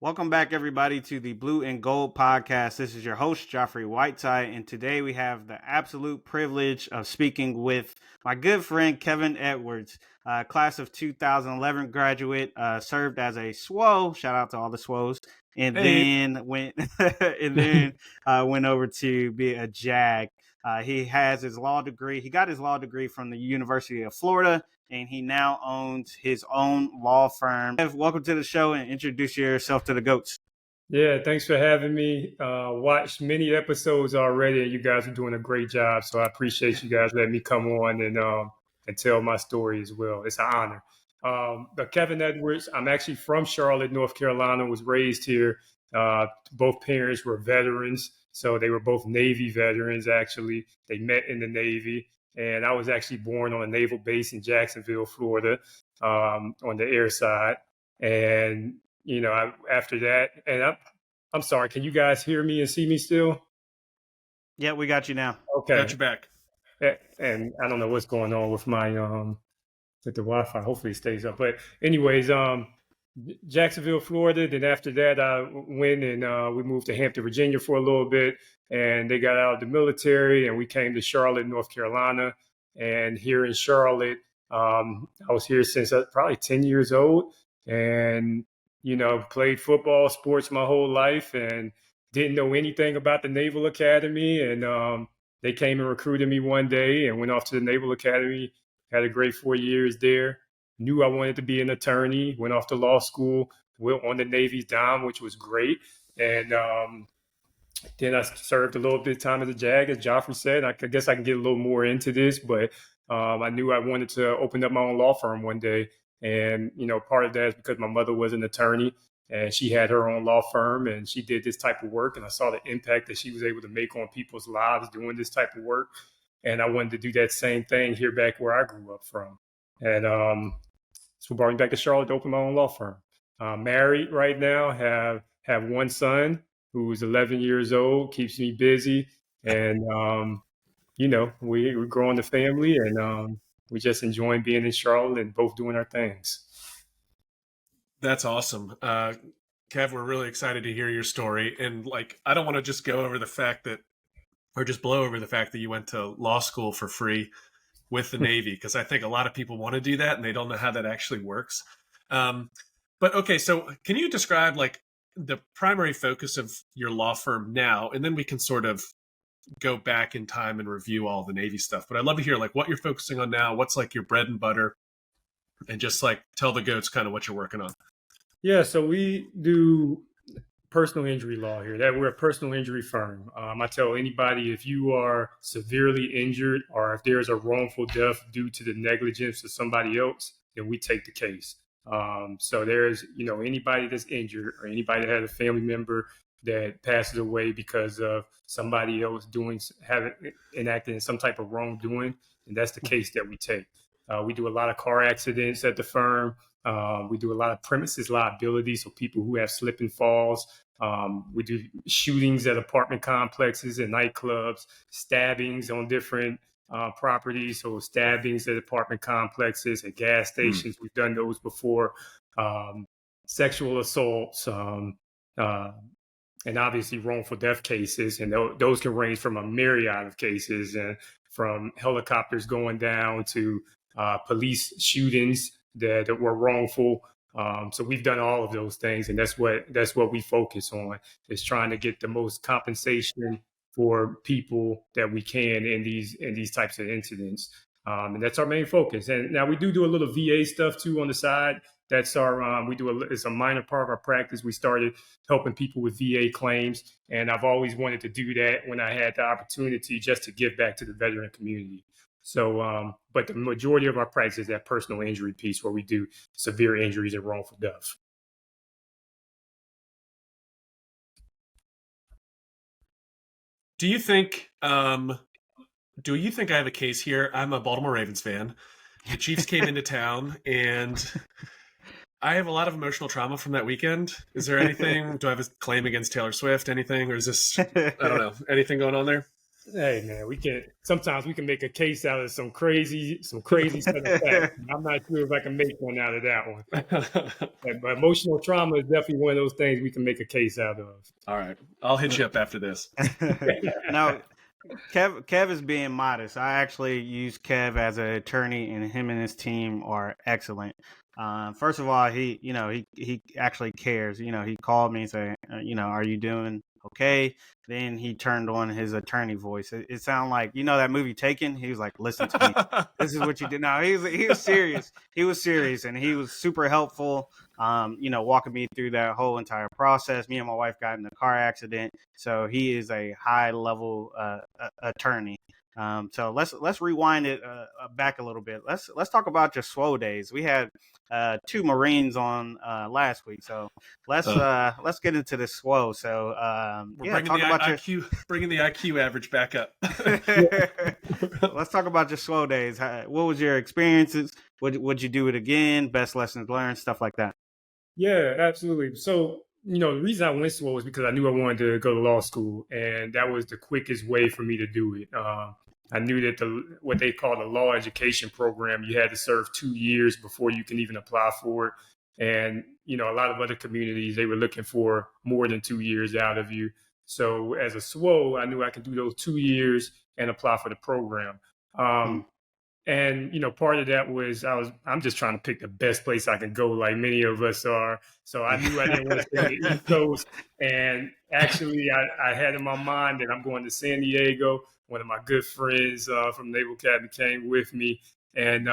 Welcome back, everybody, to the Blue and Gold podcast. This is your host, Geoffrey Whiteside, and today we have the absolute privilege of speaking with my good friend, Kevin Edwards, class of 2011 graduate, served as a SWO, shout out to all the SWOs, and Hey. then went went over to be a JAG. He has his law degree. He got his law degree from the University of Florida, and he now owns his own law firm. Welcome to the show, and introduce yourself to the GOATs. Yeah, thanks for having me. Watched many episodes already, and you guys are doing a great job. So I appreciate you guys letting me come on and tell my story as well. It's an honor. But Kevin Edwards, I'm actually from Charlotte, North Carolina. Was raised here. Both parents were veterans, so they were both Navy veterans. Actually, they met in the Navy, and I was actually born on a naval base in Jacksonville, Florida, on the air side. And after that, and I'm sorry, can you guys hear me and see me still? Yeah, we got you now. Okay. Got you back. And I don't know what's going on with my with the Wi-Fi. Hopefully it stays up. But anyways, Jacksonville, Florida. Then after that, I went and we moved to Hampton, Virginia for a little bit, and they got out of the military, and we came to Charlotte, North Carolina. And here in Charlotte, I was here since probably 10 years old, and played football, sports my whole life, and didn't know anything about the Naval Academy. And they came and recruited me one day and went off to the Naval Academy. Had a great 4 years there. Knew I wanted to be an attorney. Went off to law school. Went on the Navy's dime, which was great. And then I served a little bit of time as a JAG, as Geoffrey said. I guess I can get a little more into this, but I knew I wanted to open up my own law firm one day. And, part of that is because my mother was an attorney and she had her own law firm and she did this type of work. And I saw the impact that she was able to make on people's lives doing this type of work. And I wanted to do that same thing here back where I grew up from. And so brought me back to Charlotte to open my own law firm. Married right now, have one son who's 11 years old, keeps me busy. And, we're growing the family and we just enjoying being in Charlotte and both doing our things. That's awesome. Kev, we're really excited to hear your story. And I don't want to just go over the fact that, or just blow over the fact that you went to law school for free with the Navy, because I think a lot of people want to do that and they don't know how that actually works. But okay, so can you describe the primary focus of your law firm now, and then we can sort of go back in time and review all the Navy stuff. But I'd love to hear what you're focusing on now, what's your bread and butter, and just tell the GOATs kind of what you're working on. Yeah, so we do personal injury law here. That we're a personal injury firm. I tell anybody, if you are severely injured or if there's a wrongful death due to the negligence of somebody else, then we take the case. So there's, anybody that's injured or anybody that has a family member that passes away because of somebody else enacted in some type of wrongdoing, and that's the case that we take. We do a lot of car accidents at the firm. We do a lot of premises liability, so people who have slip and falls. We do shootings at apartment complexes and nightclubs, stabbings on different properties, so stabbings at apartment complexes, at gas stations. We've done those before. Sexual assaults, and obviously wrongful death cases, and those can range from a myriad of cases, and from helicopters going down to police shootings that were wrongful. So we've done all of those things, and that's what we focus on, is trying to get the most compensation for people that we can in these types of incidents. And that's our main focus. And now we do a little VA stuff too on the side. That's our it's a minor part of our practice. We started helping people with VA claims, and I've always wanted to do that when I had the opportunity, just to give back to the veteran community. So, but the majority of our practice is that personal injury piece, where we do severe injuries and wrongful death. Do you think I have a case here? I'm a Baltimore Ravens fan. The Chiefs came into town, and I have a lot of emotional trauma from that weekend. Is there anything? Do I have a claim against Taylor Swift? Anything, or is this? I don't know. Anything going on there? Hey man, sometimes we can make a case out of some crazy set of facts. I'm not sure if I can make one out of that one. But emotional trauma is definitely one of those things we can make a case out of. All right. I'll hit you up after this. Now, Kev is being modest. I actually use Kev as an attorney, and him and his team are excellent. First of all, he actually cares. He called me and said, are you doing okay? Then he turned on his attorney voice. It sounded like that movie Taken. He was like, "Listen to me. This is what you did." No, he was serious. He was serious, and he was super helpful. Walking me through that whole entire process. Me and my wife got in a car accident, so he is a high level attorney. So let's rewind it back a little bit. Let's talk about your SWO days. We had 2 Marines on last week, so let's get into the SWO. So we're bringing the IQ average back up. Let's talk about your SWO days. What was your experiences? Would you do it again? Best lessons learned, stuff like that. Yeah, absolutely. So, the reason I went SWO was because I knew I wanted to go to law school, and that was the quickest way for me to do it. I knew that what they call the law education program, you had to serve 2 years before you can even apply for it. And, a lot of other communities, they were looking for more than 2 years out of you. So as a SWO, I knew I could do those 2 years and apply for the program. And, part of that was I'm just trying to pick the best place I can go, like many of us are. So I knew I didn't want to stay on the East Coast. And actually, I had in my mind that I'm going to San Diego. One of my good friends from Naval Academy came with me. And,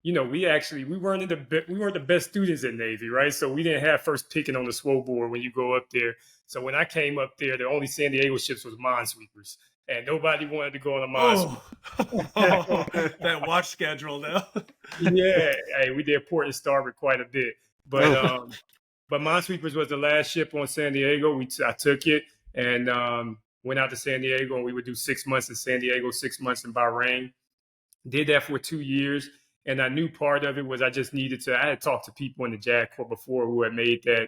we weren't the best students at Navy, right? So we didn't have first picking on the SWO board when you go up there. So when I came up there, the only San Diego ships was minesweepers. And nobody wanted to go on a minesweeper. That watch schedule now. Yeah, hey, we did port and starboard quite a bit. But minesweepers was the last ship on San Diego. I took it and went out to San Diego, and we would do 6 months in San Diego, 6 months in Bahrain. Did that for 2 years. And I knew part of it was I had talked to people in the JAG Corps before who had made that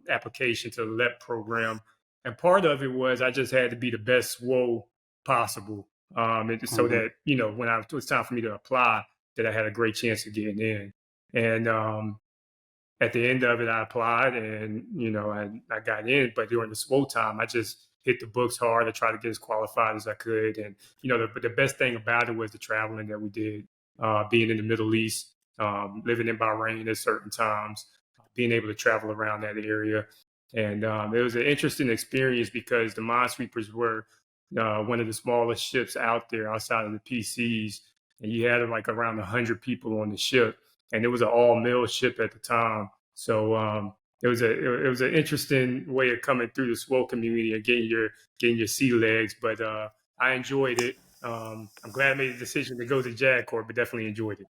application to the LEP program. And part of it was I just had to be the best SWO possible. So that, when it was time for me to apply, that I had a great chance of getting in. And at the end of it, I applied and, I got in. But during the SWO time, I just hit the books hard. I tried to get as qualified as I could. And, the best thing about it was the traveling that we did, being in the Middle East, living in Bahrain at certain times, being able to travel around that area. And it was an interesting experience because the minesweepers were one of the smallest ships out there outside of the PCs. And you had like around 100 people on the ship. And it was an all-male ship at the time. So it was an interesting way of coming through the SWO community and getting your sea legs. But I enjoyed it. I'm glad I made the decision to go to JAG Corps, but definitely enjoyed it.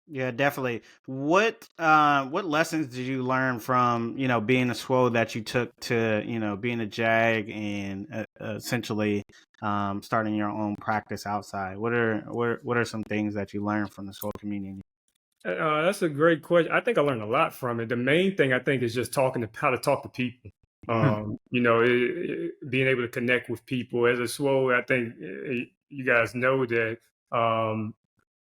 Yeah, definitely. What lessons did you learn from being a SWO that you took to being a JAG and essentially starting your own practice outside? What are some things that you learned from the SWO community? That's a great question. I think I learned a lot from it. The main thing I think is just how to talk to people. Being able to connect with people as a SWO. I think you guys know that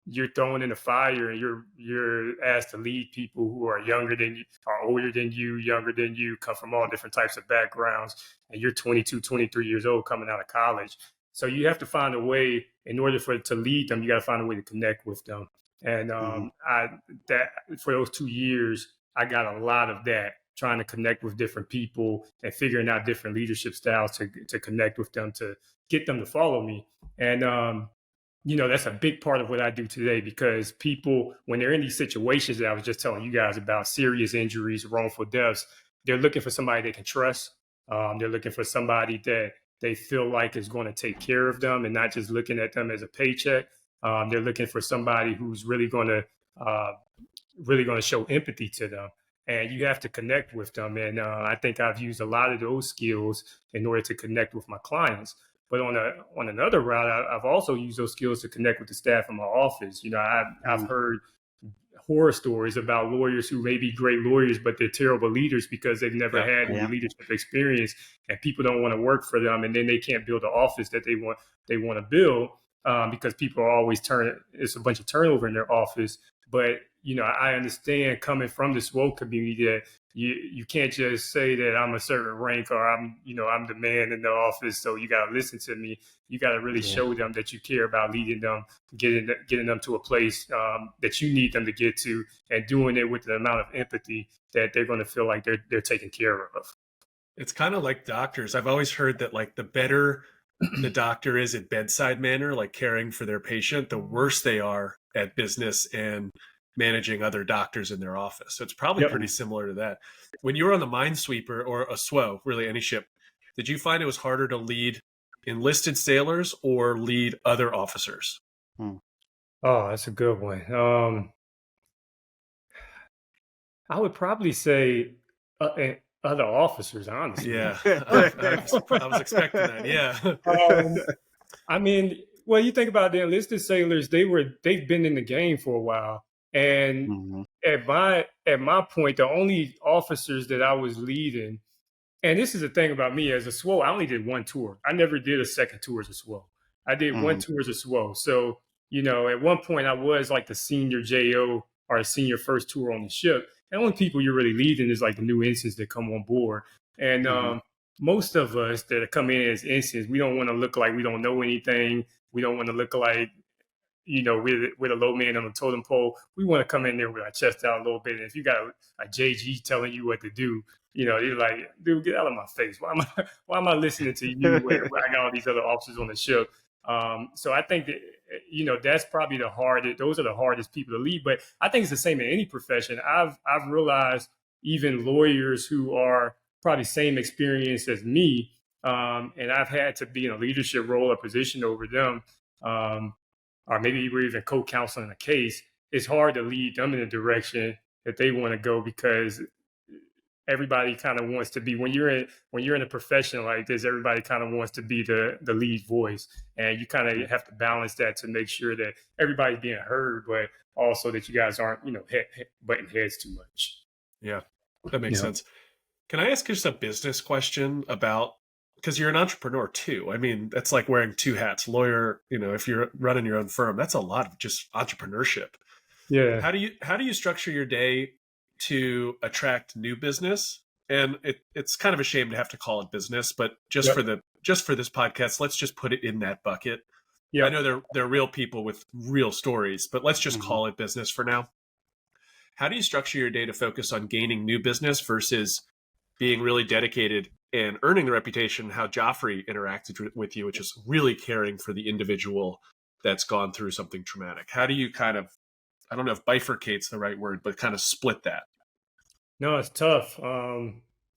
you're thrown in the fire and you're asked to lead people who are younger than you, are older than you, younger than you, come from all different types of backgrounds, and you're 22, 23 years old coming out of college. So you have to find a way, in order to lead them, you got to find a way to connect with them. And for those 2 years, I got a lot of that, trying to connect with different people and figuring out different leadership styles to connect with them, to get them to follow me. And that's a big part of what I do today, because people, when they're in these situations that I was just telling you guys about, serious injuries, wrongful deaths, they're looking for somebody they can trust. They're looking for somebody that they feel like is going to take care of them and not just looking at them as a paycheck. They're looking for somebody who's really going to show empathy to them. And you have to connect with them. And I think I've used a lot of those skills in order to connect with my clients. But on another route, I've also used those skills to connect with the staff in my office. I've heard horror stories about lawyers who may be great lawyers, but they're terrible leaders because they've never had any leadership experience, and people don't want to work for them, and then they can't build the office that they want to build because people are always it's a bunch of turnover in their office. But I understand coming from the SWO community that you can't just say that I'm a certain rank or I'm the man in the office, so you got to listen to me. You got to really show them that you care about leading them, getting them to a place that you need them to get to, and doing it with the amount of empathy that they're going to feel like they're taken care of. It's kind of like doctors. I've always heard that like the better the doctor is at bedside manner, like caring for their patient, the worse they are at business and managing other doctors in their office. So it's probably pretty similar to that. When you were on the Minesweeper or a SWO, really any ship, did you find it was harder to lead enlisted sailors or lead other officers? Oh, that's a good one. I would probably say other officers, honestly. Yeah, I was expecting that. Yeah. I mean, well, you think about the enlisted sailors; they've been in the game for a while, and at my point, the only officers that I was leading, and this is the thing about me as a SWO, I only did one tour. I never did a second tour as a SWO. I did one tour as a SWO. So at one point, I was like the senior JO or a senior first tour on the ship. And the only people you're really leading is like the new ensigns that come on board. And most of us that come in as ensigns, we don't want to look like we don't know anything. We don't want to look like, we're the low man on the totem pole. We want to come in there with our chest out a little bit. And if you got a JG telling you what to do, you're like, dude, get out of my face. Why am I listening to you when I got all these other officers on the ship? So I think that, that's probably those are the hardest people to lead. But I think it's the same in any profession. I've realized even lawyers who are probably same experience as me, and I've had to be in a leadership role or position over them, or maybe we're even co-counseling a case. It's hard to lead them in the direction that they want to go because everybody kind of wants to be when you're in a profession like this, everybody kind of wants to be the lead voice, and you kind of have to balance that to make sure that everybody's being heard, but also that you guys aren't butting heads too much. Yeah, that makes sense. Can I ask just a business question about, because you're an entrepreneur too? I mean, that's like wearing two hats. Lawyer, if you're running your own firm, that's a lot of just entrepreneurship. Yeah. How do you structure your day to attract new business? And it's kind of a shame to have to call it business, but just for this podcast, let's just put it in that bucket. Yeah, I know they're real people with real stories, but let's just call it business for now. How do you structure your day to focus on gaining new business versus being really dedicated and earning the reputation how Geoffrey interacted with you, which is really caring for the individual that's gone through something traumatic? How do you kind of, I don't know if bifurcate's the right word, but kind of split that? No, it's tough,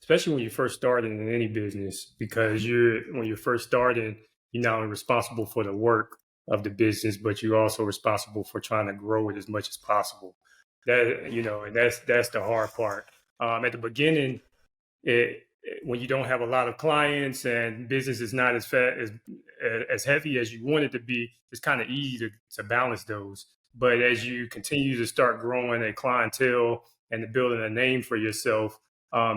especially when you first started in any business, because when you're first starting, you're not only responsible for the work of the business, but you're also responsible for trying to grow it as much as possible. And that's the hard part. At the beginning, when you don't have a lot of clients and business is not as heavy as you want it to be, it's kind of easy to balance those. But as you continue to start growing a clientele and building a name for yourself,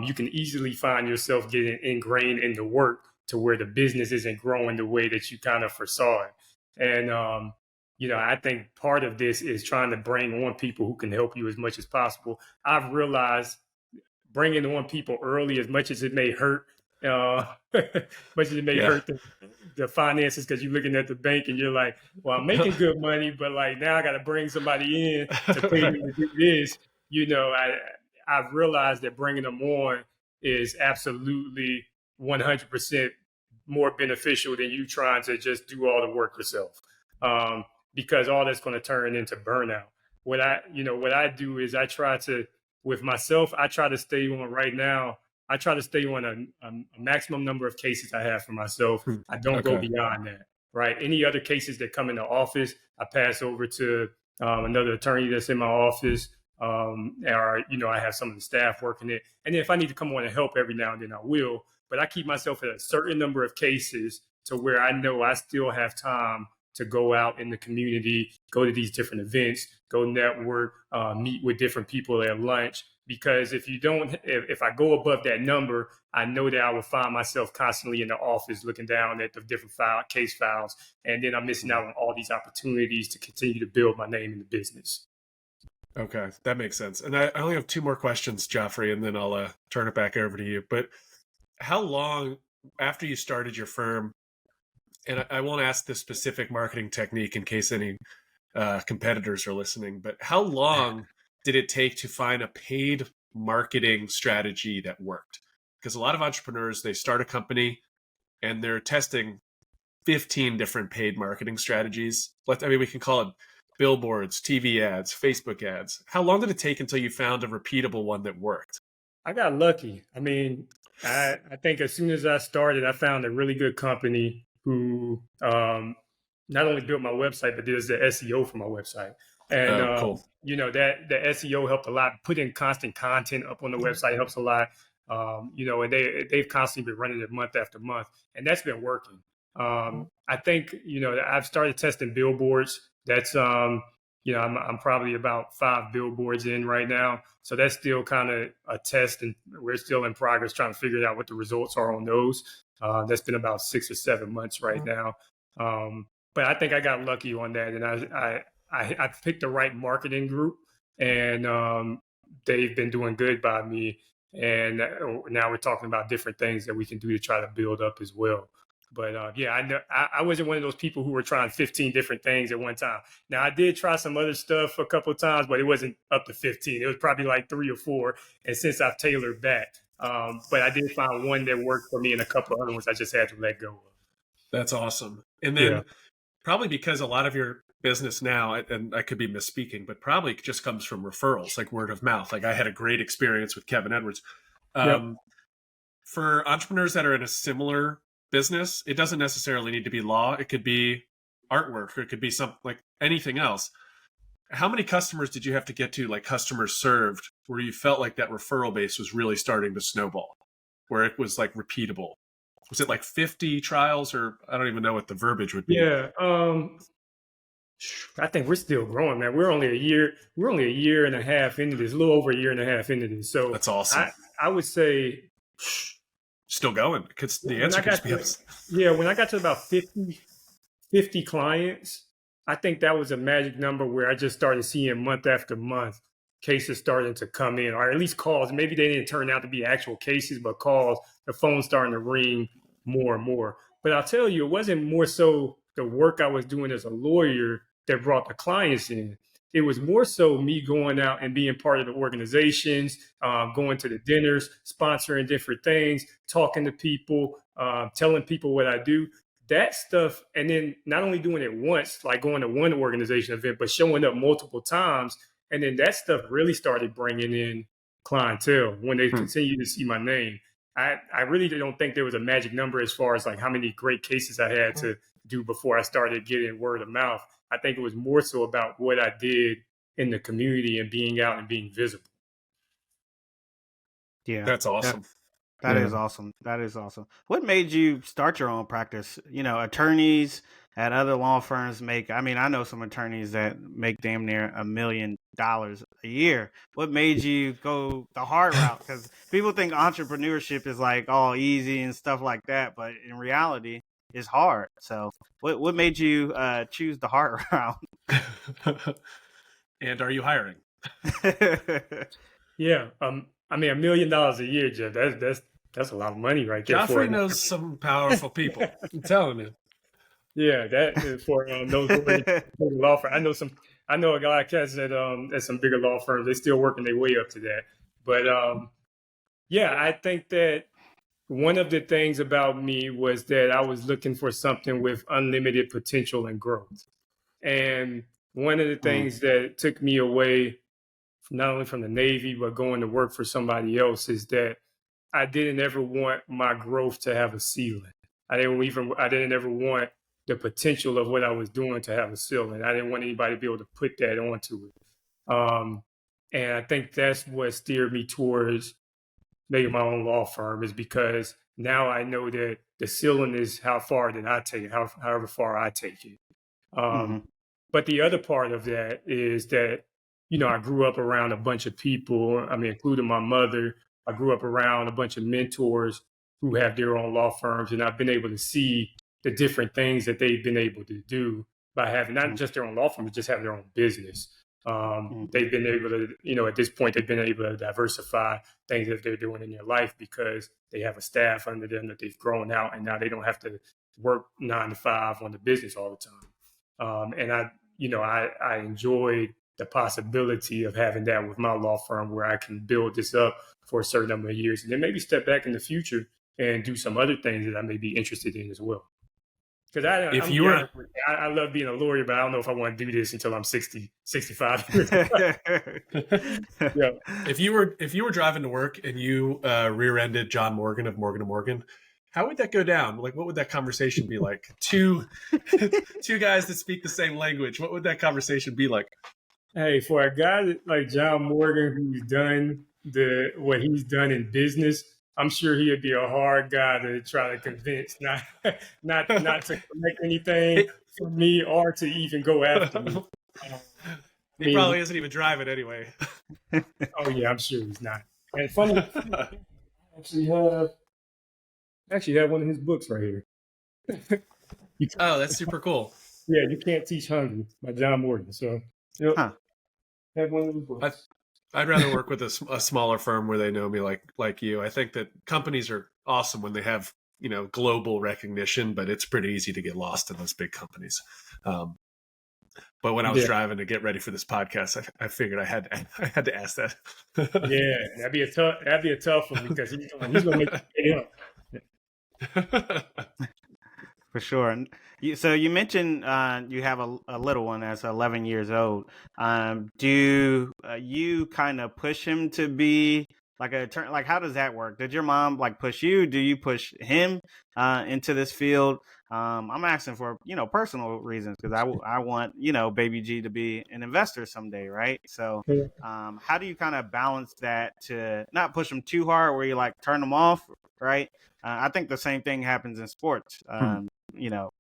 you can easily find yourself getting ingrained in the work to where the business isn't growing the way that you kind of foresaw it. And, I think part of this is trying to bring on people who can help you as much as possible. I've realized bringing on people early, as much as it may hurt, hurt the finances, because you're looking at the bank and you're like, well, I'm making good money, but like now I got to bring somebody in to pay me to do this. I've realized that bringing them on is absolutely 100% more beneficial than you trying to just do all the work yourself, because all that's going to turn into burnout. What I do is I try to stay on right now. I try to stay on a maximum number of cases I have for myself. I don't go beyond that, right? Any other cases that come in the office, I pass over to another attorney that's in my office, or, I have some of the staff working it. And then if I need to come on and help every now and then, I will. But I keep myself at a certain number of cases to where I know I still have time to go out in the community, go to these different events, go network, meet with different people at lunch. Because if I go above that number, I know that I will find myself constantly in the office looking down at the different case files, and then I'm missing out on all these opportunities to continue to build my name in the business. Okay, that makes sense. And I only have two more questions, Geoffrey, and then I'll turn it back over to you. But how long after you started your firm, and I won't ask the specific marketing technique in case any competitors are listening, but how long did it take to find a paid marketing strategy that worked? Because a lot of entrepreneurs, they start a company and they're testing 15 different paid marketing strategies. We can call it billboards, TV ads, Facebook ads. How long did it take until you found a repeatable one that worked? I got lucky. I mean, I think as soon as I started, I found a really good company who not only built my website, but does the SEO for my website. And, cool. that the SEO helped a lot. Putting constant content up on the website helps a lot. And they've constantly been running it month after month, and that's been working. I think, I've started testing billboards. That's, I'm probably about 5 billboards in right now. So that's still kind of a test, and we're still in progress trying to figure out what the results are on those. That's been about 6 or 7 months right now. But I think I got lucky on that, and I picked the right marketing group, and they've been doing good by me. And now we're talking about different things that we can do to try to build up as well. But I wasn't one of those people who were trying 15 different things at one time. Now, I did try some other stuff a couple of times, but it wasn't up to 15. It was probably like 3 or 4. And since I've tailored back, but I did find one that worked for me and a couple of other ones I just had to let go of. That's awesome. And then probably because a lot of your business now, and I could be misspeaking, but probably just comes from referrals, like word of mouth. Like I had a great experience with Kevin Edwards. For entrepreneurs that are in a similar business, it doesn't necessarily need to be law. It could be artwork, or it could be something like anything else. How many customers did you have to get to, like customers served, where you felt like that referral base was really starting to snowball, where it was like repeatable? Was it like 50 trials, or I don't even know what the verbiage would be? Yeah. I think we're still growing, man. We're only a year and a half into this, a little over a year and a half into this. So that's awesome. I would say still going, because the answer could be when I got to about 50 clients, I think that was a magic number where I just started seeing month after month cases starting to come in, or at least calls. Maybe they didn't turn out to be actual cases, but calls, the phone starting to ring more and more. But I'll tell you, it wasn't more so the work I was doing as a lawyer that brought the clients in. It was more so me going out and being part of the organizations, going to the dinners, sponsoring different things, talking to people, telling people what I do. That stuff, and then not only doing it once, like going to one organization event, but showing up multiple times. And then that stuff really started bringing in clientele when they continued to see my name. I really don't think there was a magic number as far as like how many great cases I had to do before I started getting word of mouth. I think it was more so about what I did in the community and being out and being visible. Yeah. That's awesome. That is awesome. That is awesome. What made you start your own practice? Attorneys at other law firms I know some attorneys that make damn near $1 million a year. What made you go the hard route? Because people think entrepreneurship is like all easy and stuff like that, but in reality, it's hard. So what made you choose the hard route? And are you hiring? Yeah. $1 million a year, Jeff. That's a lot of money right there. Geoffrey knows some powerful people. I'm telling you. Yeah, that is for those law firms. I know a guy at some bigger law firms. They're still working their way up to that. But I think that one of the things about me was that I was looking for something with unlimited potential and growth. And one of the things that took me away, not only from the Navy, but going to work for somebody else, is that I didn't ever want my growth to have a ceiling. I didn't ever want the potential of what I was doing to have a ceiling. I didn't want anybody to be able to put that onto it. And I think that's what steered me towards making my own law firm, is because now I know that the ceiling is how far that I take it, however far I take it. Mm-hmm. But the other part of that is that, I grew up around a bunch of people, including my mother. I grew up around a bunch of mentors who have their own law firms, and I've been able to see the different things that they've been able to do by having not just their own law firm, but just having their own business. They've been able to, at this point, they've been able to diversify things that they're doing in their life because they have a staff under them that they've grown out, and now they don't have to work 9 to 5 on the business all the time. And I enjoyed the possibility of having that with my law firm where I can build this up for a certain number of years and then maybe step back in the future and do some other things that I may be interested in as well. Because I love being a lawyer, but I don't know if I want to do this until I'm 60, 65 years old. Yeah. If you were driving to work and you rear-ended John Morgan of Morgan & Morgan, how would that go down? Like, what would that conversation be like? Two guys that speak the same language. What would that conversation be like? Hey, for a guy like John Morgan, who's done what he's done in business, I'm sure he'd be a hard guy to try to convince not to collect anything from me or to even go after me. He probably isn't even driving anyway. Oh yeah, I'm sure he's not. And funny, I actually have one of his books right here. Oh, that's super cool. Yeah, You Can't Teach Hungry by John Morgan. So, have one of his books. I'd rather work with a smaller firm where they know me like you. I think that companies are awesome when they have, global recognition, but it's pretty easy to get lost in those big companies. But when I was driving to get ready for this podcast, I figured I had to ask that. Yeah, that'd be a tough one because he's gonna make it up. For sure. So you mentioned you have a little one that's 11 years old. Do you kind of push him to be like a attorney? Like, how does that work? Did your mom push you? Do you push him into this field? I'm asking for personal reasons because I want baby G to be an investor someday, right? So how do you kind of balance that to not push them too hard where you turn them off, right? I think the same thing happens in sports.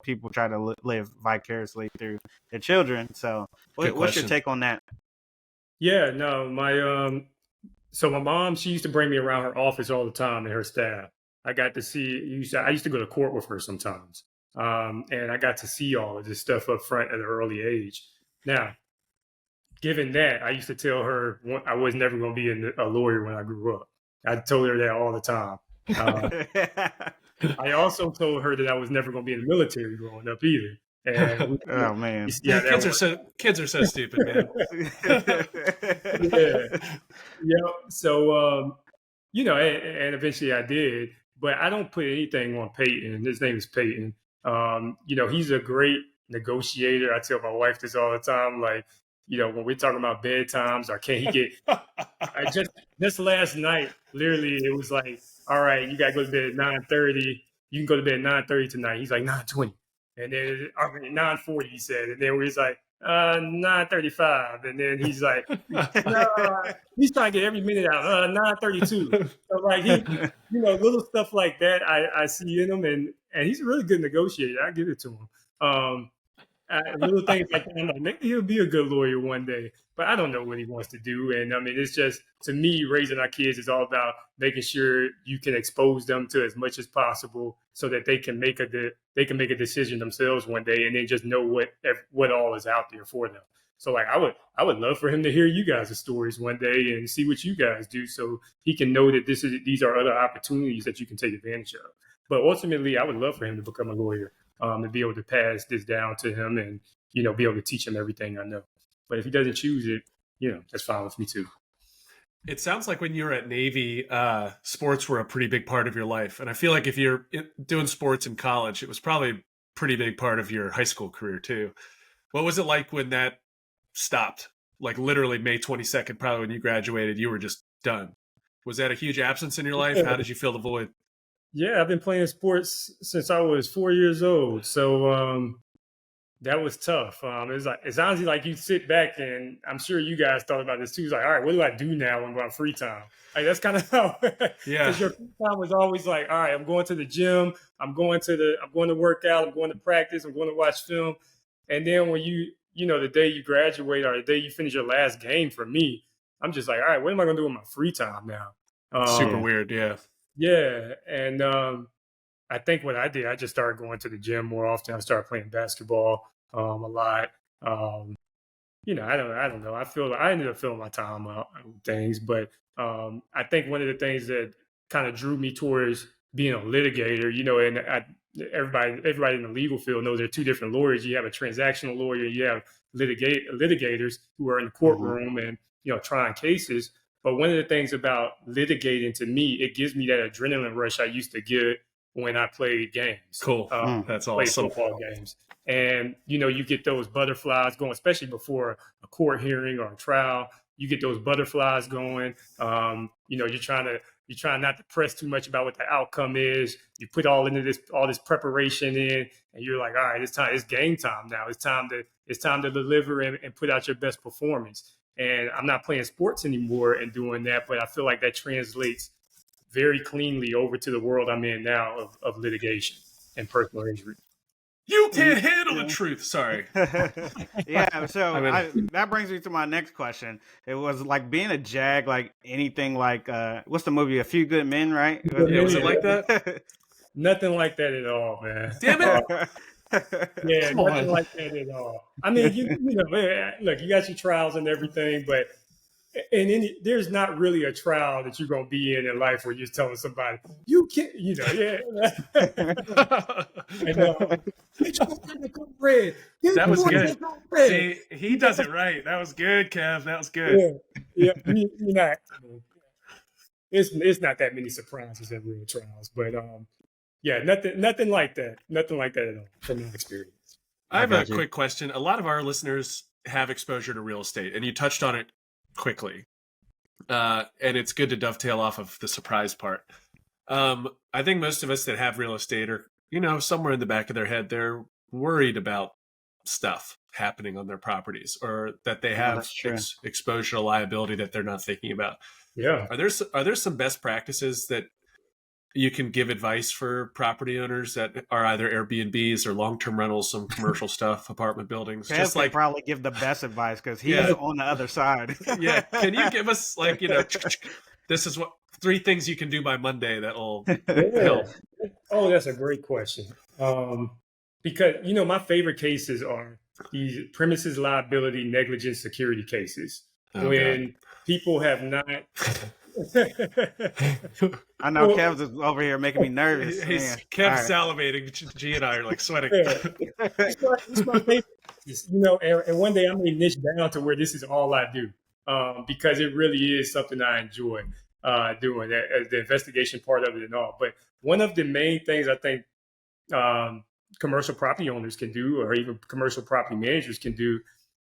People try to live vicariously through their children. So what's your take on that? Yeah, no, so my mom, she used to bring me around her office all the time and her staff. I got to see, I used to go to court with her sometimes. And I got to see all of this stuff up front at an early age. Now, given that, I used to tell her I was never going to be a lawyer when I grew up. I told her that all the time. I also told her that I was never going to be in the military growing up either. And oh man, kids are so stupid, man. Yeah. So and eventually I did, but I don't put anything on Peyton. His name is Peyton. He's a great negotiator. I tell my wife this all the time. When we're talking about bedtimes, or can he get? Just last night, literally, it was like, all right, you gotta go to bed at 9:30. You can go to bed at 9:30 tonight. He's like 9:20, and then 9:40. He said, and then we're like 9:35, and then he's like, no, he's trying to get every minute out. 9:32. So little stuff like that, I see in him, and he's a really good negotiator. I give it to him. Little things like that, I'm like, maybe he'll be a good lawyer one day, but I don't know what he wants to do. And it's just, to me, raising our kids is all about making sure you can expose them to as much as possible so that they can make a decision themselves one day and then just know what all is out there for them. So I would love for him to hear you guys' stories one day and see what you guys do so he can know that these are other opportunities that you can take advantage of. But ultimately, I would love for him to become a lawyer. And be able to pass this down to him and, be able to teach him everything I know. But if he doesn't choose it, that's fine with me too. It sounds like when you were at Navy, sports were a pretty big part of your life. And I feel like if you're doing sports in college, it was probably a pretty big part of your high school career too. What was it like when that stopped? Like literally May 22nd, probably when you graduated, you were just done. Was that a huge absence in your life? How did you fill the void? Yeah, I've been playing sports since I was 4 years old. So that was tough. It's honestly like you sit back, and I'm sure you guys thought about this too. It's like, all right, what do I do now when I'm free time? That's kind of how. Yeah. Because your free time was always like, all right, I'm going to the gym, I'm going to work out, I'm going to practice, I'm going to watch film, And then when the day you graduate or the day you finish your last game, for me, I'm just like, all right, what am I going to do with my free time now? Super weird. Yeah. Yeah. And I think what I did, I just started going to the gym more often. I started playing basketball a lot. I don't know. I ended up filling my time out with things, but I think one of the things that kind of drew me towards being a litigator, and everybody in the legal field knows there are two different lawyers. You have a transactional lawyer, you have litigators who are in the courtroom and trying cases. But one of the things about litigating, to me, it gives me that adrenaline rush I used to get when I played games. Cool. That's awesome. Played football games. And, you get those butterflies going, especially before a court hearing or a trial. You get those butterflies going. You're trying not to press too much about what the outcome is. You put all this preparation in, and you're like, all right, it's game time now. It's time to deliver and put out your best performance. And I'm not playing sports anymore and doing that, but I feel like that translates very cleanly over to the world I'm in now of litigation and personal injury. You can't handle the truth. Sorry. Yeah. So that brings me to my next question. It was like being a JAG, like anything like, what's the movie? A Few Good Men, right? Was it like that? Nothing like that at all, man. Damn it. Yeah, nothing like that at all. I mean, man, look, you got your trials and everything, but there's not really a trial that you're going to be in life where you're telling somebody, you can't, That was good. See, he does it right. That was good, Kev. That was good. Yeah. You're not. It's not that many surprises in real trials, but nothing like that. Nothing like that at all from my experience. I have a quick question. A lot of our listeners have exposure to real estate, and you touched on it quickly. And it's good to dovetail off of the surprise part. I think most of us that have real estate are, somewhere in the back of their head, they're worried about stuff happening on their properties, or that they have exposure to liability that they're not thinking about. Yeah. Are there some best practices that you can give advice for property owners that are either Airbnbs or long-term rentals, some commercial stuff, apartment buildings? Just like probably give the best advice because he's on the other side. Yeah. Can you give us this is what 3 things you can do by Monday that will help? Oh, that's a great question. Because, my favorite cases are these premises liability negligence security cases. When people have not... I know Kev's over here making me nervous. Kev's salivating. G and I are like sweating. It's my favorite. And one day I may niche down to where this is all I do, because it really is something I enjoy doing, the investigation part of it and all. But one of the main things I think commercial property owners can do, or even commercial property managers can do,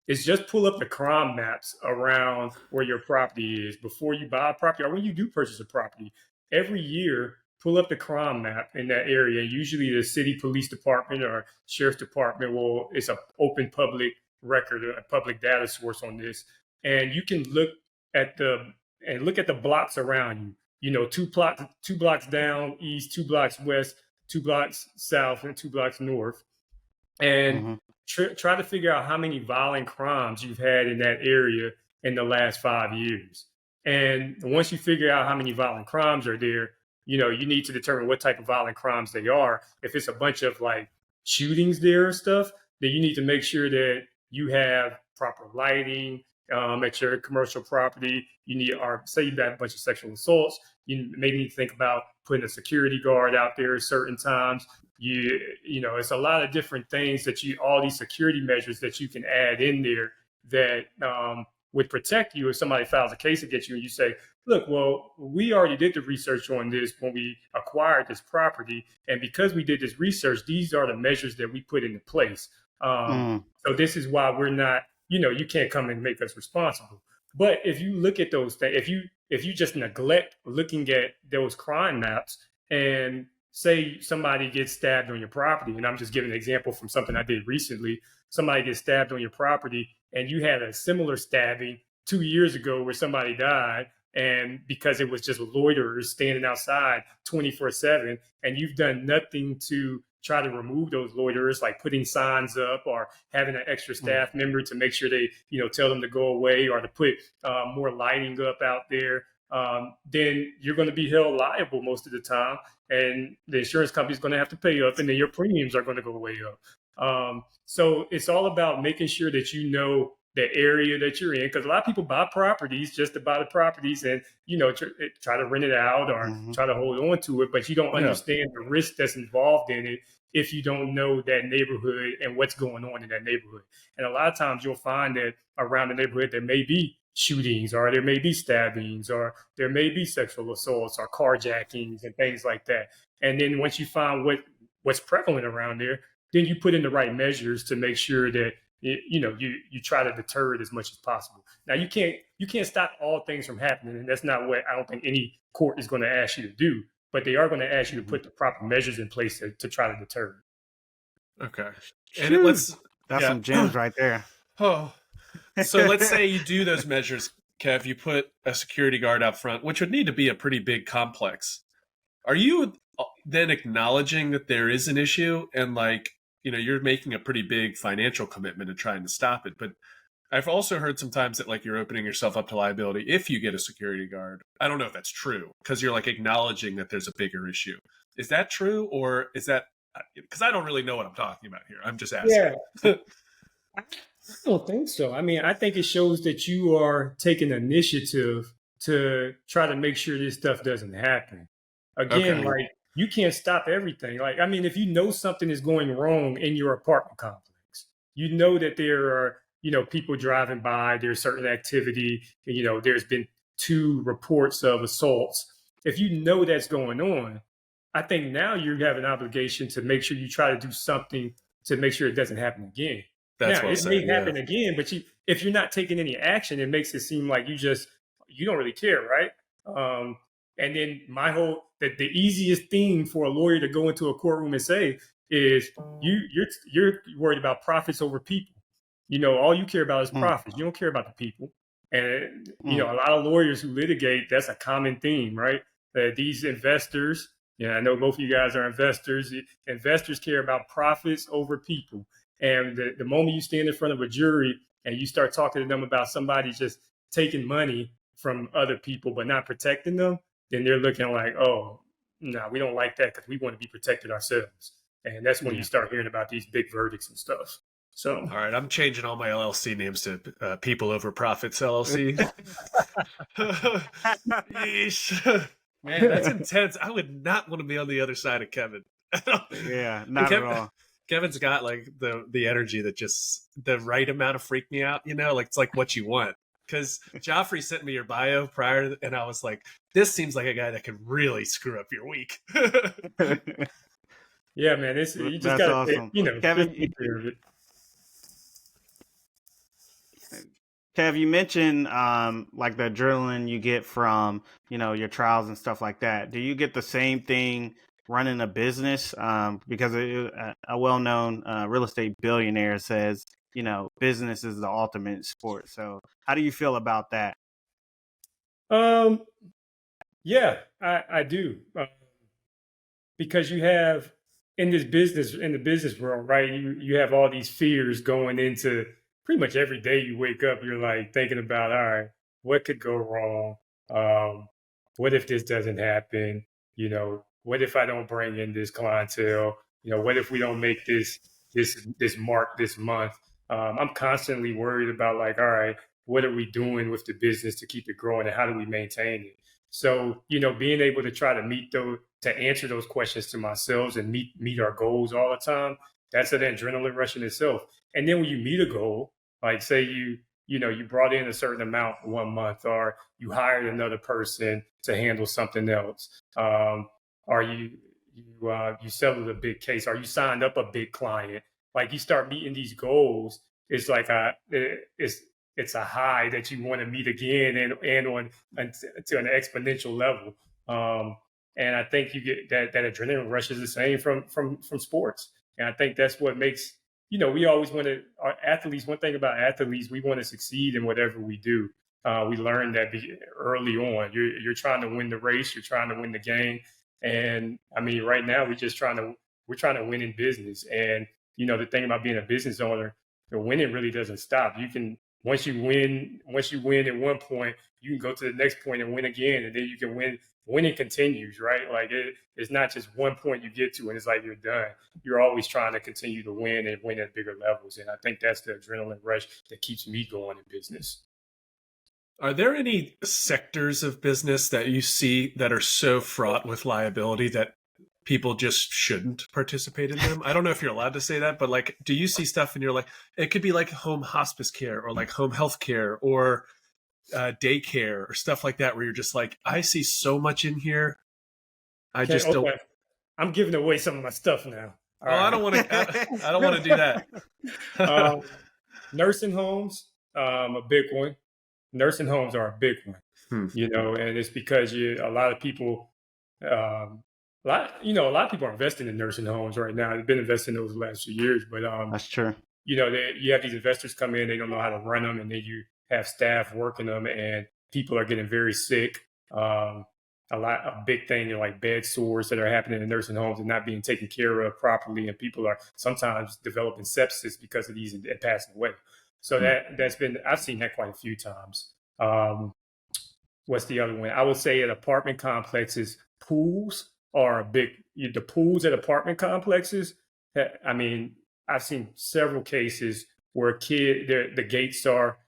is just pull up the crime maps around where your property is before you buy a property or when you do purchase a property. Every year, pull up the crime map in that area. Usually the city police department or sheriff's department it's an open public record, a public data source on this. And you can look at the blocks around you, 2 blocks down east, 2 blocks west, 2 blocks south, and 2 blocks north. And try to figure out how many violent crimes you've had in that area in the last 5 years. And once you figure out how many violent crimes are there, you need to determine what type of violent crimes they are. If it's a bunch of like shootings there and stuff, then you need to make sure that you have proper lighting at your commercial property. Say you've got a bunch of sexual assaults, you maybe need to think about putting a security guard out there at certain times. It's a lot of different things all these security measures that you can add in there that would protect you if somebody files a case against you and you say, look, well, we already did the research on this when we acquired this property. And because we did this research, these are the measures that we put into place. So this is why we're not, you can't come and make us responsible. But if you look at those things, if you just neglect looking at those crime maps, and say somebody gets stabbed on your property, and I'm just giving an example from something I did recently, somebody gets stabbed on your property and you had a similar stabbing 2 years ago where somebody died, and because it was just loiterers standing outside 24/7, and you've done nothing to try to remove those loiterers, like putting signs up or having an extra staff member to make sure they, tell them to go away, or to put more lighting up out there, then you're going to be held liable most of the time. And the insurance company is going to have to pay up, and then your premiums are going to go way up. So it's all about making sure that you know the area that you're in, because a lot of people buy properties just to buy the properties and, try to rent it out or try to hold on to it, but you don't understand the risk that's involved in it if you don't know that neighborhood and what's going on in that neighborhood. And a lot of times you'll find that around the neighborhood there may be shootings, or there may be stabbings, or there may be sexual assaults or carjackings and things like that. And then once you find what's prevalent around there, then you put in the right measures to make sure that you try to deter it as much as possible. Now you can't stop all things from happening, and that's not what I don't think any court is going to ask you to do. But they are going to ask you to put the proper measures in place to try to deter it. Okay, and that's some gems right there. Oh, so let's say you do those measures, Kev. You put a security guard out front, which would need to be a pretty big complex. Are you then acknowledging that there is an issue, and you're making a pretty big financial commitment to trying to stop it? But I've also heard sometimes that you're opening yourself up to liability if you get a security guard. I don't know if that's true, because you're acknowledging that there's a bigger issue. Is that true, or is that, because I don't really know what I'm talking about here. I'm just asking. Yeah. I don't think so. I mean, I think it shows that you are taking initiative to try to make sure this stuff doesn't happen. Again, you can't stop everything. If you know something is going wrong in your apartment complex, you know that there are, people driving by, there's certain activity, there's been 2 reports of assaults. If you know that's going on, I think now you have an obligation to make sure you try to do something to make sure it doesn't happen again. It may happen again, but if you're not taking any action, it makes it seem like you don't really care, right? And then the easiest thing for a lawyer to go into a courtroom and say is you're worried about profits over people. All you care about is profits. You don't care about the people. And a lot of lawyers who litigate, that's a common theme, right? That these investors, I know both of you guys are investors. Investors care about profits over people. And the moment you stand in front of a jury and you start talking to them about somebody just taking money from other people but not protecting them, then they're looking like, oh, no, we don't like that because we want to be protected ourselves. And that's when you start hearing about these big verdicts and stuff. So, all right, I'm changing all my LLC names to People Over Profits LLC. Yeesh. Man, that's intense. I would not want to be on the other side of Kevin. Yeah, not at all. Kevin's got the energy that just the right amount of freak me out, it's like what you want. Because Geoffrey sent me your bio prior, and I was like, this seems like a guy that could really screw up your week. Yeah, man, you just got to, awesome. Kevin, Kev, you mentioned the adrenaline you get from, your trials and stuff like that. Do you get the same thing running a business? Because a well-known real estate billionaire says, business is the ultimate sport. So how do you feel about that? Yeah, I do. Because you have in the business world, right? You have all these fears going into pretty much every day you wake up, you're thinking about, all right, what could go wrong? What if this doesn't happen? What if I don't bring in this clientele? What if we don't make this mark this month? I'm constantly worried about all right, what are we doing with the business to keep it growing, and how do we maintain it? So, being able to try to answer those questions to myself and meet our goals all the time, that's an adrenaline rush in itself. And then when you meet a goal, say you brought in a certain amount 1 month, or you hired another person to handle something else, or you settled a big case, or you signed up a big client. You start meeting these goals, it's it's a high that you want to meet again and on to an exponential level. And I think you get that adrenaline rush is the same from sports. And I think that's what makes, we always want to, our athletes, one thing about athletes, we want to succeed in whatever we do. We learned that early on. You're trying to win the race, you're trying to win the game. And I mean, right now we're we're trying to win in business. And, the thing about being a business owner, the winning really doesn't stop. You can, once you win at one point, you can go to the next point and win again. And then you can win. Winning continues, right? Like it's not just one point you get to and it's like you're done. You're always trying to continue to win and win at bigger levels. And I think that's the adrenaline rush that keeps me going in business. Are there any sectors of business that you see that are so fraught with liability that people just shouldn't participate in them? I don't know if you're allowed to say that, but like, do you see stuff and you're like, it could be like home hospice care or like home health care or daycare or stuff like that, where you're just like, I see so much in here. I just don't. I'm giving away some of my stuff now. I don't want to. I don't want to do that. Nursing homes, a big one. Nursing homes are a big one, and it's because a lot of people, a lot of people are investing in nursing homes right now. They've been investing in those the last few years, but that's true. You have these investors come in, they don't know how to run them, and then you have staff working them, and people are getting very sick. A big thing like bed sores that are happening in nursing homes and not being taken care of properly, and people are sometimes developing sepsis because of these and passing away. So I've seen that quite a few times. What's the other one? I would say at apartment complexes, pools are the pools at apartment complexes. I mean, I've seen several cases where the gates are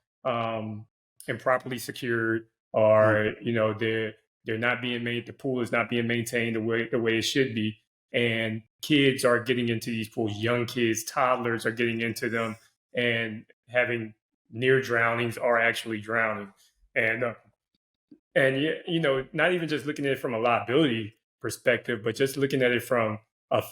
improperly secured, or they're not being made. The pool is not being maintained the way it should be, and kids are getting into these pools. Young kids, toddlers are getting into them and having near drownings or actually drowning. And not even just looking at it from a liability perspective, but just looking at it from a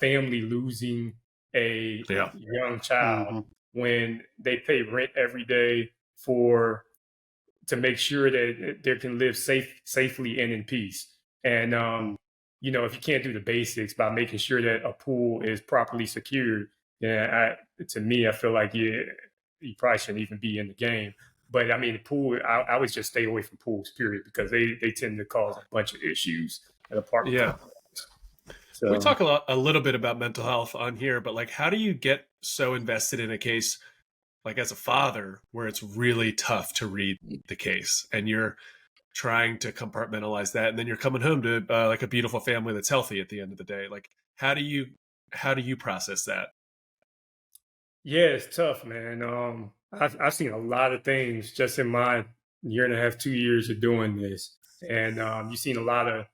family losing a young child when they pay rent every day to make sure that they can live safely and in peace. And, if you can't do the basics by making sure that a pool is properly secured, then to me, I feel like you probably shouldn't even be in the game. But I mean, the pool, I would just stay away from pools, period, because they tend to cause a bunch of issues at apartment complexes. So, we talk a little bit about mental health on here, but like, how do you get so invested in a case, like as a father, where it's really tough to read the case and you're trying to compartmentalize that, and then you're coming home to like a beautiful family that's healthy at the end of the day? Like, how do you process that? Yeah, it's tough, man. I've seen a lot of things just in my year and a half, 2 years of doing this, and you've seen a lot of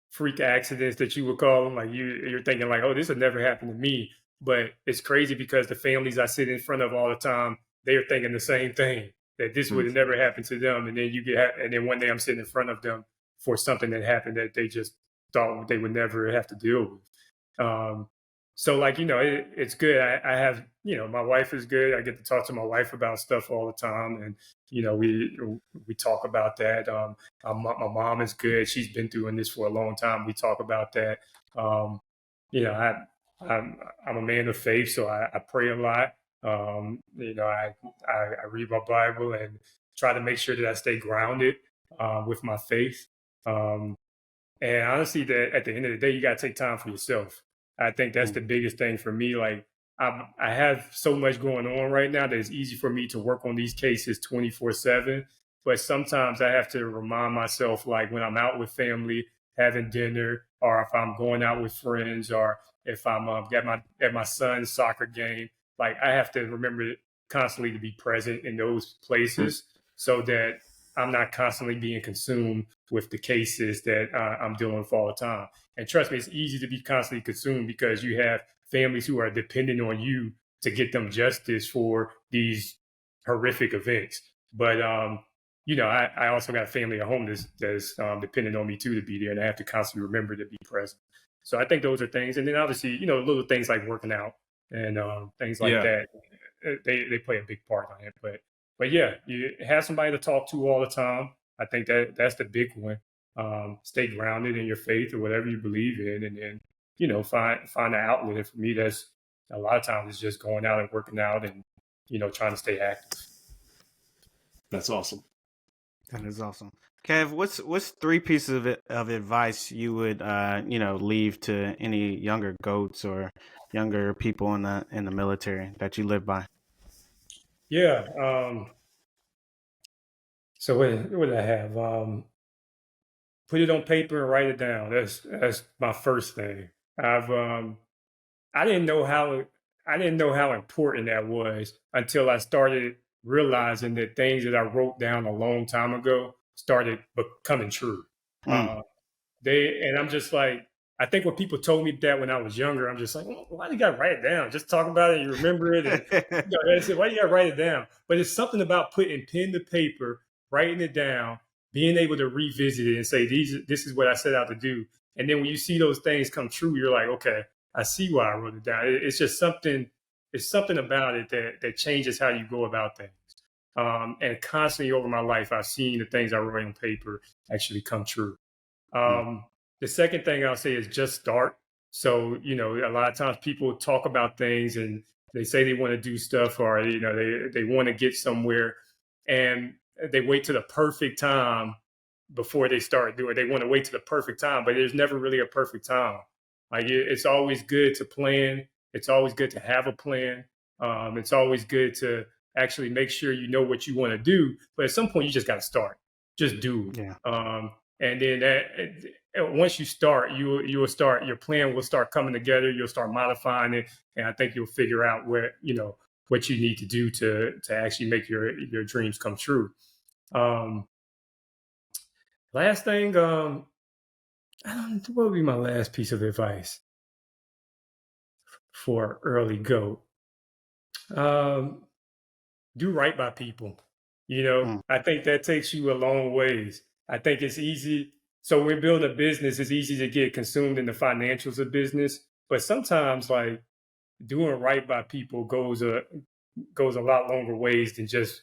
freak accidents that you would call them. Like you're thinking like, oh, this would never happen to me. But it's crazy because the families I sit in front of all the time, they're thinking the same thing, that this would have never happened to them. And then and then one day I'm sitting in front of them for something that happened that they just thought they would never have to deal with. So like, it's good. I have, my wife is good. I get to talk to my wife about stuff all the time. And, we talk about that. My mom is good. She's been doing this for a long time. We talk about that. I'm a man of faith, so I pray a lot. I read my Bible and try to make sure that I stay grounded with my faith. And honestly, that at the end of the day, you got to take time for yourself. I think that's the biggest thing for me. Like I have so much going on right now that it's easy for me to work on these cases 24/7. But sometimes I have to remind myself, like when I'm out with family, having dinner, or if I'm going out with friends, or if I'm at my son's soccer game, like I have to remember constantly to be present in those places so that I'm not constantly being consumed with the cases that I'm dealing with all the time. And trust me, it's easy to be constantly consumed because you have families who are dependent on you to get them justice for these horrific events. But, I also got a family at home that's dependent on me too to be there, and I have to constantly remember to be present. So I think those are things. And then obviously, little things like working out and things like that, they play a big part on it. But yeah, you have somebody to talk to all the time. I think that's the big one. Stay grounded in your faith or whatever you believe in, and then, find an outlet. And for me, that's a lot of times it's just going out and working out and, trying to stay active. That's awesome. That is awesome. Kev, what's three pieces of advice you would leave to any younger goats or younger people in the military that you live by? Yeah. So what did I have? Put it on paper and write it down. That's my first thing. I didn't know how important that was until I started realizing that things that I wrote down a long time ago started becoming true. Mm. And I'm just like, I think when people told me that when I was younger, I'm just like, well, why do you got to write it down? Just talk about it, you remember it, and I said, why do you got to write it down? But it's something about putting pen to paper, writing it down, being able to revisit it and say, this is what I set out to do. And then when you see those things come true, you're like, okay, I see why I wrote it down. It's just something. It's something about it that changes how you go about things. And constantly over my life, I've seen the things I write on paper actually come true. The second thing I'll say is just start. So, a lot of times people talk about things and they say they want to do stuff, or, they want to get somewhere, and they wait to the perfect time before they start doing it. They want to wait to the perfect time, but there's never really a perfect time. Like it's always good to plan. It's always good to have a plan. It's always good to actually make sure you know what you want to do. But at some point, you just got to start. Just do. Yeah. And then once you start, you will start. Your plan will start coming together. You'll start modifying it, and I think you'll figure out what you need to do to actually make your dreams come true. Last thing, what would be my last piece of advice for early goat? Do right by people. I think that takes you a long ways. I think it's easy. So when building a business, it's easy to get consumed in the financials of business. But sometimes, like, doing right by people goes a lot longer ways than just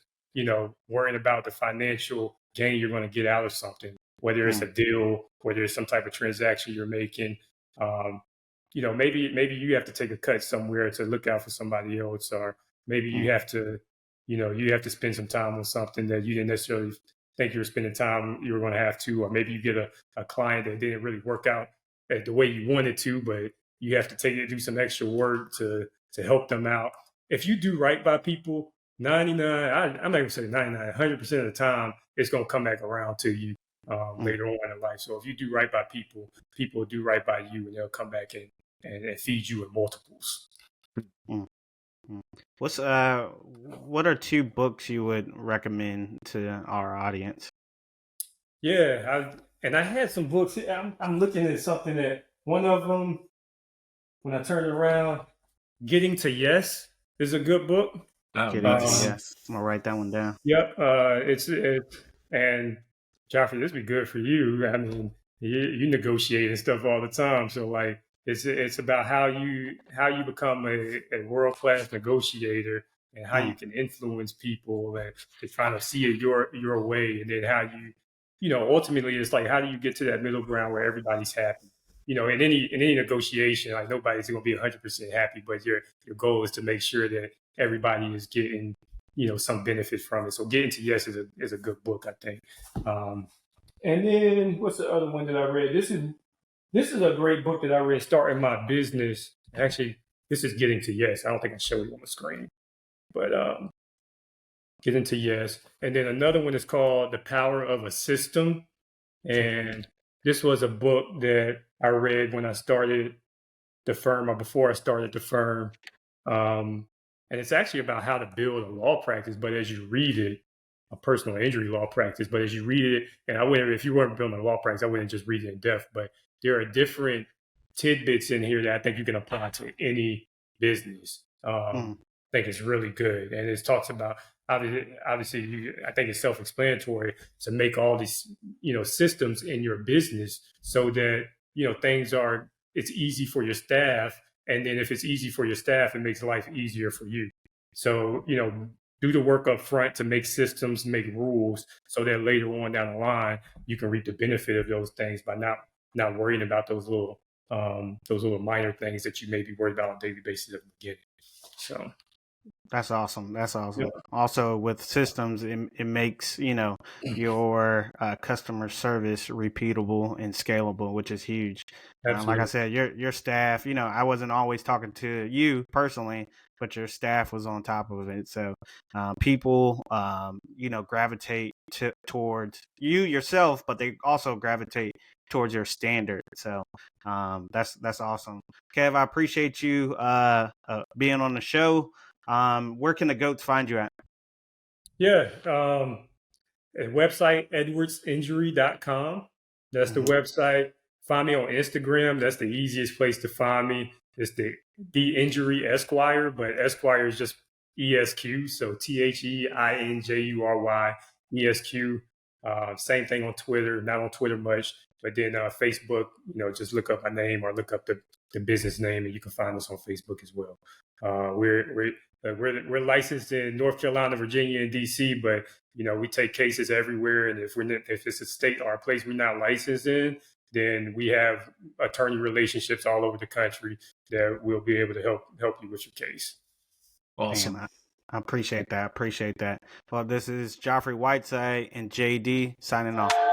worrying about the financial gain you're going to get out of something. Whether it's a deal, whether it's some type of transaction you're making, maybe you have to take a cut somewhere to look out for somebody else, or maybe you have to spend some time on something that you didn't necessarily think you were spending time you were going to have to, or maybe you get a client that didn't really work out the way you wanted to, but you have to do some extra work to help them out. If you do right by people, 99, I'm not going to say 99, 100% of the time, it's going to come back around to you later on in life. So if you do right by people, people will do right by you, and they'll come back and feed you in multiples. What are two books you would recommend to our audience? Yeah, I had some books. I'm looking at something that one of them, when I turn it around, Getting to Yes is a good book. Oh, Yes. I'm gonna write that one down. Yep. And Geoffrey, this would be good for you. I mean, you negotiate and stuff all the time. So like, it's about how you become a world-class negotiator, and how you can influence people, and to try to see it your way, and then how ultimately it's like, how do you get to that middle ground where everybody's happy? In any negotiation, like, nobody's going to be 100% happy, but your goal is to make sure that everybody is getting some benefit from it. So Getting to Yes is a good book, I think. And then what's the other one that I read? This is a great book that I read starting my business. Actually, this is Getting to Yes. I don't think I showed it on the screen, but Getting to Yes. And then another one is called The Power of a System. And this was a book that I read when I started the firm, or before I started the firm. And it's actually about how to build a law practice, but as you read it, a personal injury law practice, but as you read it, and if you weren't building a law practice, I wouldn't just read it in depth, but there are different tidbits in here that I think you can apply to any business. I think it's really good. And it talks about, obviously, I think it's self-explanatory to make all these, systems in your business so that, it's easy for your staff. And then if it's easy for your staff, it makes life easier for you. So, do the work up front to make systems, make rules, so that later on down the line, you can reap the benefit of those things by not worrying about those little minor things that you may be worried about on a daily basis at the beginning. So That's awesome. That's awesome. Yeah, Also, with systems, it makes, your customer service repeatable and scalable, which is huge. Like I absolutely. said, your staff, I wasn't always talking to you personally, but your staff was on top of it. So people, gravitate towards you yourself, but they also gravitate towards your standard. So that's awesome. Kev, I appreciate you being on the show. Where can the goats find you at? Yeah. Website edwardsinjury.com. That's the Mm-hmm. website. Find me on Instagram. That's the easiest place to find me. It's the Injury Esquire, but Esquire is just ESQ. So THEINJURYESQ. Same thing on Twitter. Not on Twitter much, but then Facebook. Just look up my name or look up the business name, and you can find us on Facebook as well. We're licensed in North Carolina, Virginia, and DC, but we take cases everywhere. And if it's a state or a place we're not licensed in, then we have attorney relationships all over the country that will be able to help you with your case. Awesome. Man, I appreciate that. Well, this is Geoffrey Whiteside and JD signing off.